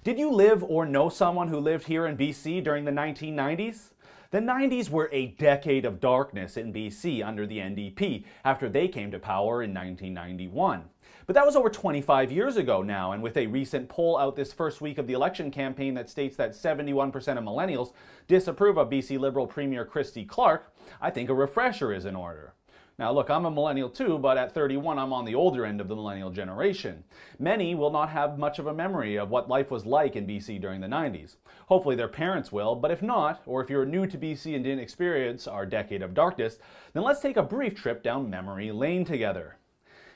Did you live or know someone who lived here in BC during the 1990s? The 90s were a decade of darkness in BC under the NDP after they came to power in 1991. But that was over 25 years ago now, and with a recent poll out this first week of the election campaign that states that 71% of millennials disapprove of BC Liberal Premier Christy Clark, I think a refresher is in order. Now look, I'm a millennial too, but at 31 I'm on the older end of the millennial generation. Many will not have much of a memory of what life was like in BC during the 90s. Hopefully their parents will, but if not, or if you're new to BC and didn't experience our decade of darkness, then let's take a brief trip down memory lane together.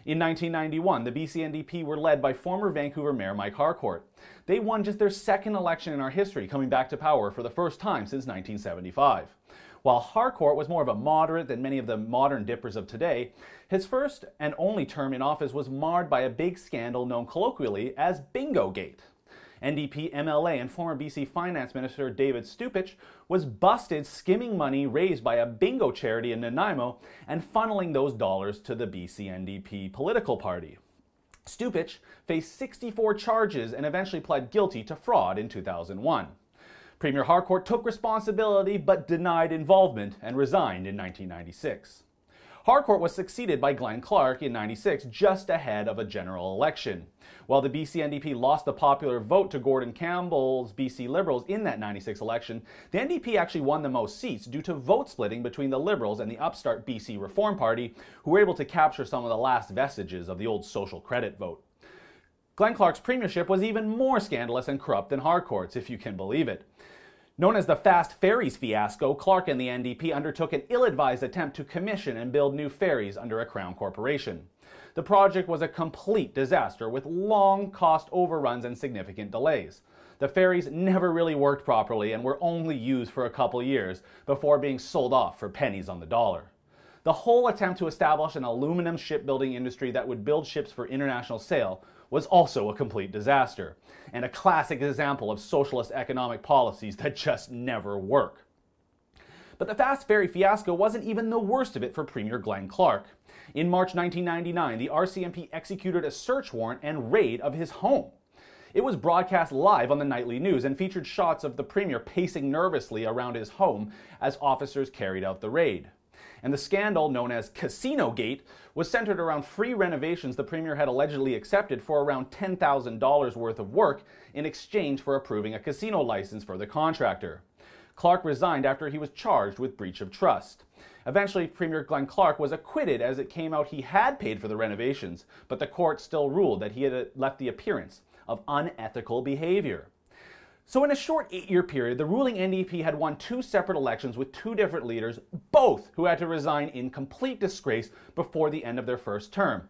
In 1991, the BC NDP were led by former Vancouver Mayor Mike Harcourt. They won just their second election in our history, coming back to power for the first time since 1975. While Harcourt was more of a moderate than many of the modern dippers of today, his first and only term in office was marred by a big scandal known colloquially as Bingo Gate. NDP MLA and former BC Finance Minister David Stupich was busted skimming money raised by a bingo charity in Nanaimo and funneling those dollars to the BC NDP political party. Stupich faced 64 charges and eventually pled guilty to fraud in 2001. Premier Harcourt took responsibility but denied involvement and resigned in 1996. Harcourt was succeeded by Glen Clark in 96, just ahead of a general election. While the BC NDP lost the popular vote to Gordon Campbell's BC Liberals in that 96 election, the NDP actually won the most seats due to vote splitting between the Liberals and the upstart BC Reform Party, who were able to capture some of the last vestiges of the old social credit vote. Glen Clark's premiership was even more scandalous and corrupt than Harcourt's, if you can believe it. Known as the Fast Ferries fiasco, Clark and the NDP undertook an ill-advised attempt to commission and build new ferries under a Crown corporation. The project was a complete disaster with long cost overruns and significant delays. The ferries never really worked properly and were only used for a couple years before being sold off for pennies on the dollar. The whole attempt to establish an aluminum shipbuilding industry that would build ships for international sale was also a complete disaster, and a classic example of socialist economic policies that just never work. But the fast ferry fiasco wasn't even the worst of it for Premier Glen Clark. In March 1999, the RCMP executed a search warrant and raid of his home. It was broadcast live on the nightly news and featured shots of the Premier pacing nervously around his home as officers carried out the raid. And the scandal, known as Casino Gate, was centered around free renovations the Premier had allegedly accepted for around $10,000 worth of work in exchange for approving a casino license for the contractor. Clark resigned after he was charged with breach of trust. Eventually, Premier Glen Clark was acquitted as it came out he had paid for the renovations, but the court still ruled that he had left the appearance of unethical behavior. So in a short 8-year period, the ruling NDP had won 2 separate elections with 2 different leaders, both who had to resign in complete disgrace before the end of their first term.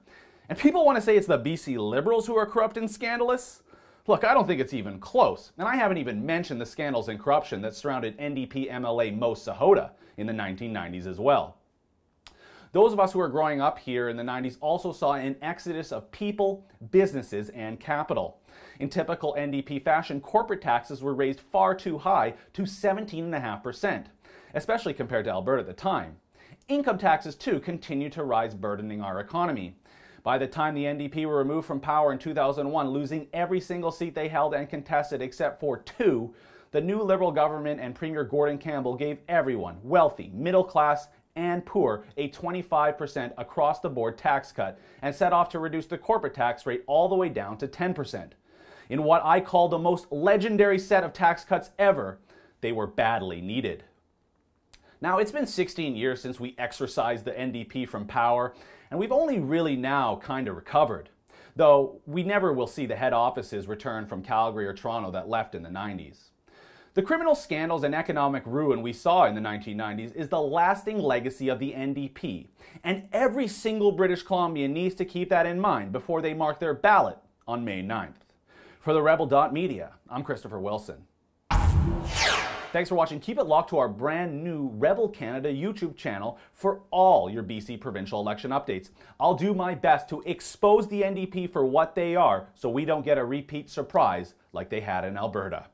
And people want to say it's the BC Liberals who are corrupt and scandalous? Look, I don't think it's even close, and I haven't even mentioned the scandals and corruption that surrounded NDP MLA Mo Sahota in the 1990s as well. Those of us who are growing up here in the 90s also saw an exodus of people, businesses, and capital. In typical NDP fashion, corporate taxes were raised far too high to 17.5%, especially compared to Alberta at the time. Income taxes, too, continued to rise, burdening our economy. By the time the NDP were removed from power in 2001, losing every single seat they held and contested except for 2, the new Liberal government and Premier Gordon Campbell gave everyone, wealthy, middle class, and poor, a 25% across-the-board tax cut and set off to reduce the corporate tax rate all the way down to 10%. In what I call the most legendary set of tax cuts ever, they were badly needed. Now, it's been 16 years since we exorcised the NDP from power, and we've only really now kind of recovered. Though we never will see the head offices return from Calgary or Toronto that left in the 90s. The criminal scandals and economic ruin we saw in the 1990s is the lasting legacy of the NDP, and every single British Columbian needs to keep that in mind before they mark their ballot on May 9th. For the Rebel.media, I'm Christopher Wilson. Thanks for watching. Keep it locked to our brand new Rebel Canada YouTube channel for all your BC provincial election updates. I'll do my best to expose the NDP for what they are so we don't get a repeat surprise like they had in Alberta.